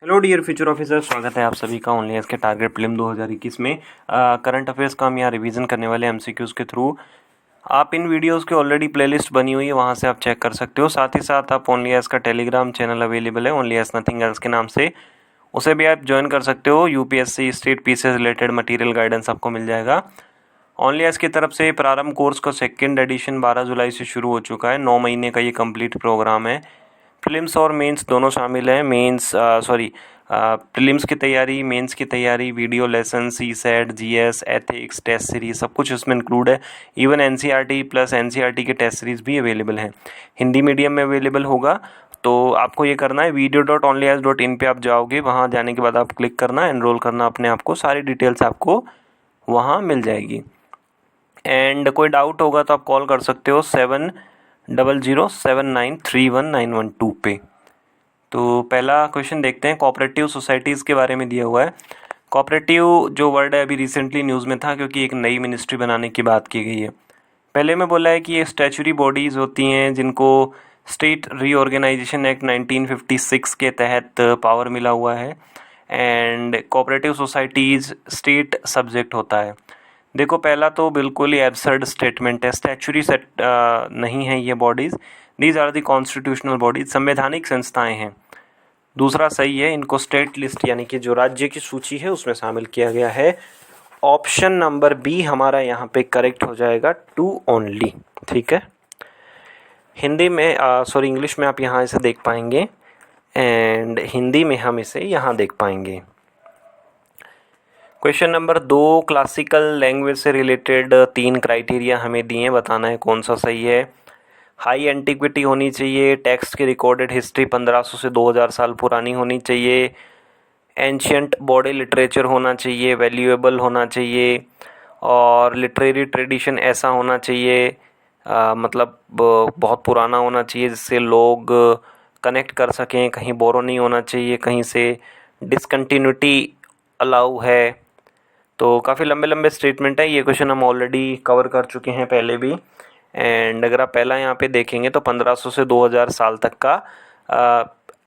Hello dear future officer, स्वागत है आप सभी का ओनली एस के टारगेट प्रीलिम 2021 में करंट अफेयर्स का हम यहाँ रिवीजन करने वाले एमसीक्यूज़ के थ्रू। आप इन वीडियोस की ऑलरेडी प्लेलिस्ट बनी हुई है, वहाँ से आप चेक कर सकते हो। साथ ही साथ आप ओनली एस का टेलीग्राम चैनल अवेलेबल है ओनली एस नथिंग एल्स के नाम से, उसे भी आप ज्वाइन कर सकते हो। यूपीएससी स्टेट पी से रिलेटेड मटीरियल गाइडेंस आपको मिल जाएगा। ओनली एस की तरफ से प्रारंभ कोर्स का सेकेंड एडिशन 12 जुलाई से शुरू हो चुका है। 9 महीने का ये कंप्लीट प्रोग्राम है। प्रीलिम्स और मेंस दोनों शामिल हैं। प्रीलिम्स की तैयारी, मेंस की तैयारी, video lesson, CSAT, GS, ethics, test series सब कुछ इसमें इंक्लूड है। इवन एनसीईआरटी प्लस एनसीईआरटी के टेस्ट सीरीज भी अवेलेबल हैं। हिंदी मीडियम में अवेलेबल होगा। तो आपको ये करना है, video.onlyas.in पे आप जाओगे, वहाँ जाने के बाद आप क्लिक करना, एनरोल करना अपने आप को, सारी डिटेल्स आपको वहाँ मिल जाएगी। एंड कोई डाउट होगा तो आप कॉल कर सकते हो 7007931912 पे। तो पहला क्वेश्चन देखते हैं। कोऑपरेटिव सोसाइटीज़ के बारे में दिया हुआ है। कोऑपरेटिव जो वर्ड है अभी रिसेंटली न्यूज़ में था, क्योंकि एक नई मिनिस्ट्री बनाने की बात की गई है। पहले में बोला है कि ये स्टैचुरी बॉडीज़ होती हैं जिनको स्टेट रीऑर्गेनाइजेशन एक्ट 1956 के तहत पावर मिला हुआ है। And cooperative societies state subject होता है। देखो, पहला तो बिल्कुल ही एब्सर्ड स्टेटमेंट है। स्टैचुरी नहीं है ये bodies, these are the constitutional bodies, संवैधानिक संस्थाएं हैं। दूसरा सही है, इनको स्टेट लिस्ट यानी कि जो राज्य की सूची है उसमें शामिल किया गया है। ऑप्शन नंबर बी हमारा यहाँ पे करेक्ट हो जाएगा, टू ओनली। ठीक है, हिंदी में इंग्लिश में आप यहाँ इसे देख पाएंगे एंड हिंदी में हम इसे यहाँ देख पाएंगे। क्वेश्चन नंबर 2, क्लासिकल लैंग्वेज से रिलेटेड 3 क्राइटेरिया हमें दिए, बताना है कौन सा सही है। हाई एंटिक्विटी होनी चाहिए, टेक्स्ट की रिकॉर्डेड हिस्ट्री 1500 से 2000 साल पुरानी होनी चाहिए, एंशियंट बॉडी लिटरेचर होना चाहिए, वैल्यूएबल होना चाहिए, और लिटरेरी ट्रेडिशन ऐसा होना चाहिए, मतलब बहुत पुराना होना चाहिए जिससे लोग कनेक्ट कर सकें, कहीं बोरो नहीं होना चाहिए, कहीं से डिसकंटिन्यूटी अलाउ है। तो काफ़ी लंबे लंबे स्टेटमेंट है। ये क्वेश्चन हम ऑलरेडी कवर कर चुके हैं पहले भी। एंड अगर आप पहला यहाँ पे देखेंगे तो 1500 से 2000 साल तक का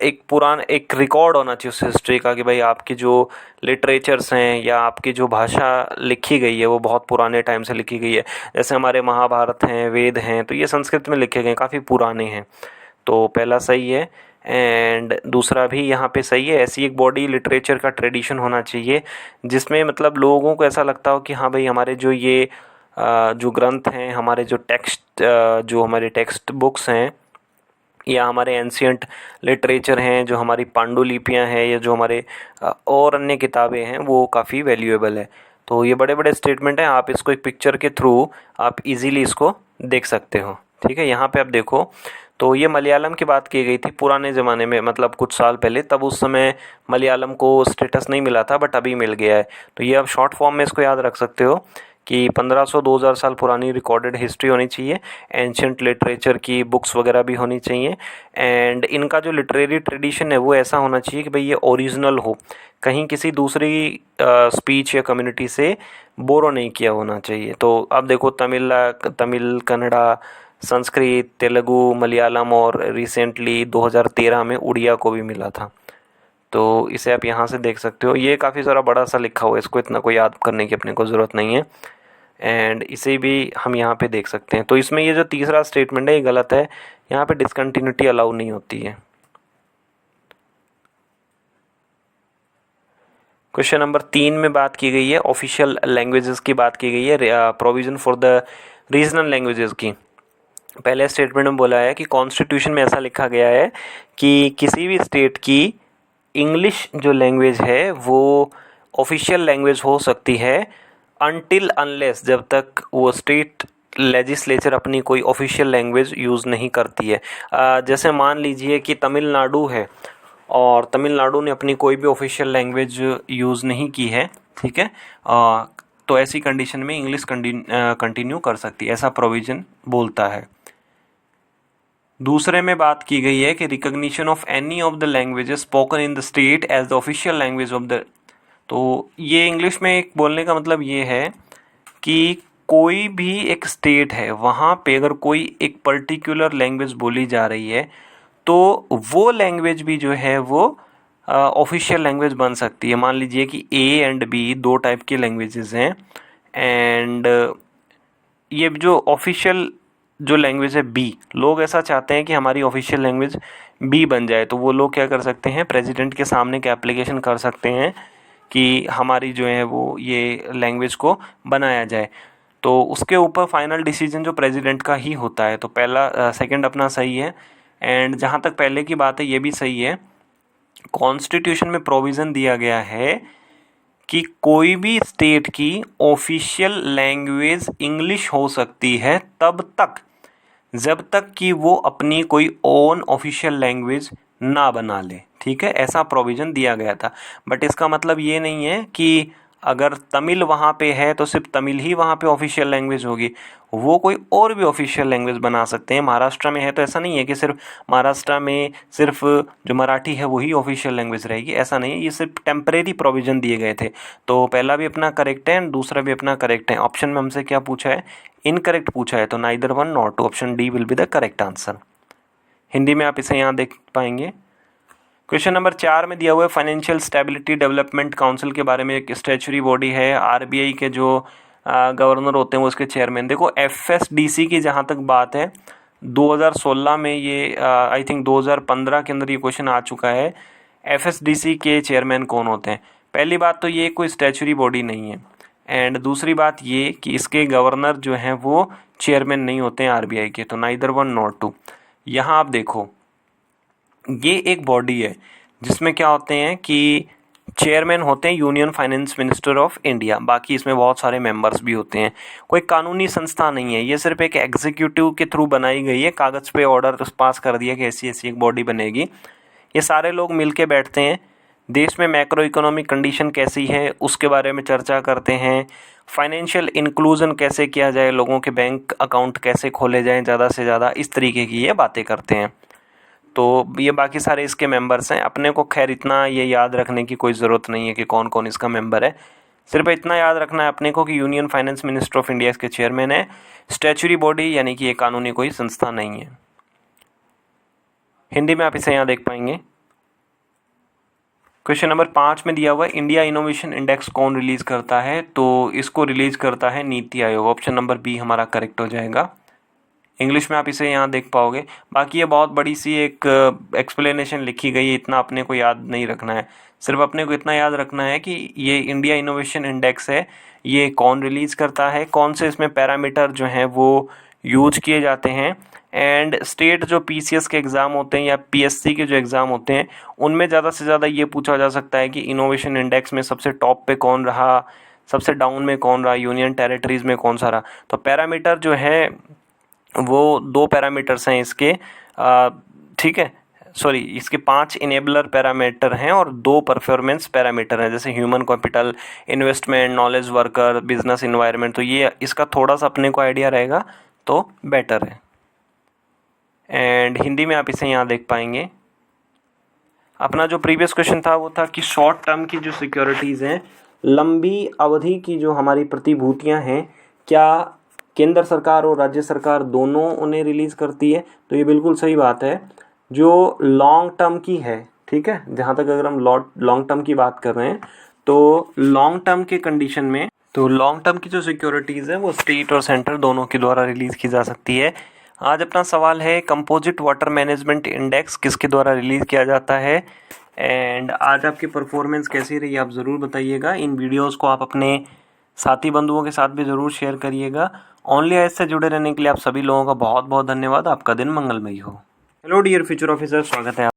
एक रिकॉर्ड होना चाहिए उस हिस्ट्री का, कि भाई आपकी जो लिटरेचर्स हैं या आपकी जो भाषा लिखी गई है वो बहुत पुराने टाइम से लिखी गई है। जैसे हमारे महाभारत हैं, वेद हैं, तो ये संस्कृत में लिखे गए, काफ़ी पुराने हैं। तो पहला सही है। एंड दूसरा भी यहाँ पे सही है। ऐसी एक बॉडी लिटरेचर का ट्रेडिशन होना चाहिए जिसमें मतलब लोगों को ऐसा लगता हो कि हाँ भाई, हमारे जो ये जो ग्रंथ हैं, हमारे जो हमारे टेक्स्ट बुक्स हैं या हमारे एंशियंट लिटरेचर हैं, जो हमारी पांडुलिपियाँ हैं या जो हमारे और अन्य किताबें हैं, वो काफ़ी वैल्यूएबल है। तो ये बड़े बड़े स्टेटमेंट हैं, आप इसको एक पिक्चर के थ्रू आप इजीली इसको देख सकते हो। ठीक है, यहाँ पे आप देखो, तो ये मलयालम की बात की गई थी पुराने ज़माने में, मतलब कुछ साल पहले, तब उस समय मलयालम को स्टेटस नहीं मिला था, बट अभी मिल गया है। तो ये आप शॉर्ट फॉर्म में इसको याद रख सकते हो कि 1500-2000 साल पुरानी रिकॉर्डेड हिस्ट्री होनी चाहिए, एंशियंट लिटरेचर की बुक्स वगैरह भी होनी चाहिए, एंड इनका जो लिटरेरी ट्रेडिशन है वो ऐसा होना चाहिए कि भाई ये ओरिजिनल हो, कहीं किसी दूसरी स्पीच या कम्युनिटी से बोरो नहीं किया होना चाहिए। तो अब देखो, तमिल, कन्नड़ा, संस्कृत, तेलुगु, मलयालम और रिसेंटली 2013 में उड़िया को भी मिला था। तो इसे आप यहाँ से देख सकते हो। ये काफ़ी सारा बड़ा सा लिखा हुआ है, इसको इतना कोई याद करने की अपने को ज़रूरत नहीं है। एंड इसे भी हम यहाँ पे देख सकते हैं। तो इसमें ये जो तीसरा स्टेटमेंट है ये गलत है, यहाँ पे डिसकंटिन्यूटी अलाउ नहीं होती है। क्वेश्चन नंबर 3 में बात की गई है ऑफिशियल लैंग्वेजेस की, बात की गई है provision for the regional languages की। पहले स्टेटमेंट में बोला है कि कॉन्स्टिट्यूशन में ऐसा लिखा गया है कि किसी भी स्टेट की इंग्लिश जो लैंग्वेज है वो ऑफिशियल लैंग्वेज हो सकती है अनटिल अनलेस, जब तक वो स्टेट लेजिस्लेचर अपनी कोई ऑफिशियल लैंग्वेज यूज़ नहीं करती है। जैसे मान लीजिए कि तमिलनाडु है और तमिलनाडु ने अपनी कोई भी ऑफिशियल लैंग्वेज यूज़ नहीं की है, ठीक है, तो ऐसी कंडीशन में इंग्लिश कंटिन्यू कर सकती है, ऐसा प्रोविज़न बोलता है। दूसरे में बात की गई है कि recognition of any of the languages spoken in the state as the official language of the, तो ये इंग्लिश में एक बोलने का मतलब ये है कि कोई भी एक स्टेट है, वहाँ पे अगर कोई एक पर्टिकुलर लैंग्वेज बोली जा रही है तो वो लैंग्वेज भी जो है वो ऑफिशियल लैंग्वेज बन सकती है। मान लीजिए कि ए एंड बी दो टाइप की लैंग्वेजेस हैं, एंड ये जो ऑफिशियल जो लैंग्वेज है बी, लोग ऐसा चाहते हैं कि हमारी ऑफिशियल लैंग्वेज बी बन जाए, तो वो लोग क्या कर सकते हैं, प्रेसिडेंट के सामने एक एप्लीकेशन कर सकते हैं कि हमारी जो है वो ये लैंग्वेज को बनाया जाए। तो उसके ऊपर फाइनल डिसीजन जो प्रेसिडेंट का ही होता है। तो पहला सेकंड अपना सही है। एंड जहाँ तक पहले की बात है ये भी सही है, कॉन्स्टिट्यूशन में प्रोविज़न दिया गया है कि कोई भी स्टेट की ऑफिशियल लैंग्वेज इंग्लिश हो सकती है तब तक जब तक कि वो अपनी कोई ओन ऑफिशियल लैंग्वेज ना बना ले। ठीक है, ऐसा प्रोविज़न दिया गया था। बट इसका मतलब ये नहीं है कि अगर तमिल वहाँ पे है तो सिर्फ तमिल ही वहाँ पे ऑफिशियल लैंग्वेज होगी, वो कोई और भी ऑफिशियल लैंग्वेज बना सकते हैं। महाराष्ट्र में है तो ऐसा नहीं है कि सिर्फ महाराष्ट्र में सिर्फ जो मराठी है वही ऑफिशियल लैंग्वेज रहेगी, ऐसा नहीं है। ये सिर्फ टेम्परेरी प्रोविज़न दिए गए थे। तो पहला भी अपना करेक्ट है एंड दूसरा भी अपना करेक्ट है। ऑप्शन में हमसे क्या पूछा है, इनकरेक्ट पूछा है, तो neither one not two, option D will be the correct answer. Hindi में आप इसे यहाँ देख पाएंगे। क्वेश्चन नंबर 4 में दिया हुआ है फाइनेंशियल स्टेबिलिटी डेवलपमेंट काउंसिल के बारे में। एक स्टैचुरी बॉडी है, आरबीआई के जो गवर्नर होते हैं वो उसके चेयरमैन। देखो एफएसडीसी की जहाँ तक बात है 2016 में ये आई थिंक 2015 के अंदर ये क्वेश्चन आ चुका है, एफएसडीसी के चेयरमैन कौन होते हैं। पहली बात तो ये कोई स्टैचुरी बॉडी नहीं है, एंड दूसरी बात ये कि इसके गवर्नर जो हैं वो चेयरमैन नहीं होते हैं आरबीआई के, तो नाइदर वन नॉट टू। यहाँ आप देखो ये एक बॉडी है जिसमें क्या होते हैं कि चेयरमैन होते हैं union finance minister of India, बाकी इसमें बहुत सारे मेंबर्स भी होते हैं। कोई कानूनी संस्था नहीं है, ये सिर्फ एक एग्जीक्यूटिव के थ्रू बनाई गई है, कागज़ पे ऑर्डर पास कर दिया कि ऐसी ऐसी एक बॉडी बनेगी। ये सारे लोग मिलके बैठते हैं, देश में मैक्रो इकोनॉमिक कंडीशन कैसी है उसके बारे में चर्चा करते हैं, फाइनेंशियल इंक्लूजन कैसे किया जाए, लोगों के बैंक अकाउंट कैसे खोले जाएँ ज़्यादा से ज़्यादा, इस तरीके की ये बातें करते हैं। तो ये बाकी सारे इसके मेंबर्स हैं। अपने को खैर इतना ये याद रखने की कोई ज़रूरत नहीं है कि कौन कौन इसका मेंबर है, सिर्फ इतना याद रखना है अपने को कि union finance minister of India इसके चेयरमैन है। स्टैचुरी बॉडी यानी कि ये कानूनी कोई संस्था नहीं है। हिंदी में आप इसे यहाँ देख पाएंगे। क्वेश्चन नंबर 5 में दिया हुआ है इंडिया इनोवेशन इंडेक्स कौन रिलीज़ करता है, तो इसको रिलीज़ करता है NITI Aayog. Option number B हमारा करेक्ट हो जाएगा। इंग्लिश में आप इसे यहाँ देख पाओगे। बाकी ये बहुत बड़ी सी एक एक्सप्लेनेशन लिखी गई है, इतना अपने को याद नहीं रखना है। सिर्फ अपने को इतना याद रखना है कि ये इंडिया इनोवेशन इंडेक्स है, ये कौन रिलीज़ करता है, कौन से इसमें पैरामीटर जो हैं वो यूज किए जाते हैं, एंड स्टेट जो पीसीएस के एग्ज़ाम होते हैं या पीएससी के जो एग्ज़ाम होते हैं उनमें ज़्यादा से ज़्यादा ये पूछा जा सकता है कि इनोवेशन इंडेक्स में सबसे टॉप पे कौन रहा, सबसे डाउन में कौन रहा, यूनियन टेरिटरीज़ में कौन सा रहा। तो पैरामीटर जो है वो 2 पैरामीटर्स हैं इसके, ठीक है, सॉरी इसके 5 इनेबलर पैरामीटर हैं और 2 परफॉर्मेंस पैरामीटर हैं, जैसे human capital, investment, knowledge worker, business environment. तो ये इसका थोड़ा सा अपने को आइडिया रहेगा तो बेटर है। एंड हिंदी में आप इसे यहाँ देख पाएंगे। अपना जो प्रीवियस क्वेश्चन था वो था कि शॉर्ट टर्म की जो सिक्योरिटीज़ हैं, लंबी अवधि की जो हमारी प्रतिभूतियाँ हैं, क्या केंद्र सरकार और राज्य सरकार दोनों उन्हें रिलीज़ करती है। तो ये बिल्कुल सही बात है। जो लॉन्ग टर्म की है, ठीक है, जहाँ तक अगर हम लॉन्ग टर्म की बात कर रहे हैं तो लॉन्ग टर्म के कंडीशन में तो लॉन्ग टर्म की जो सिक्योरिटीज़ है वो स्टेट और सेंटर दोनों के द्वारा रिलीज़ की जा सकती है। आज अपना सवाल है कंपोजिट वाटर मैनेजमेंट इंडेक्स किसके द्वारा रिलीज़ किया जाता है, एंड आज आपकी परफॉर्मेंस कैसी रही आप ज़रूर बताइएगा। इन वीडियोज़ को आप अपने साथी बंधुओं के साथ भी ज़रूर शेयर करिएगा। ओनली आइज से जुड़े रहने के लिए आप सभी लोगों का बहुत बहुत धन्यवाद। आपका दिन मंगलमय हो। हेलो डियर फ्यूचर ऑफिसर, स्वागत है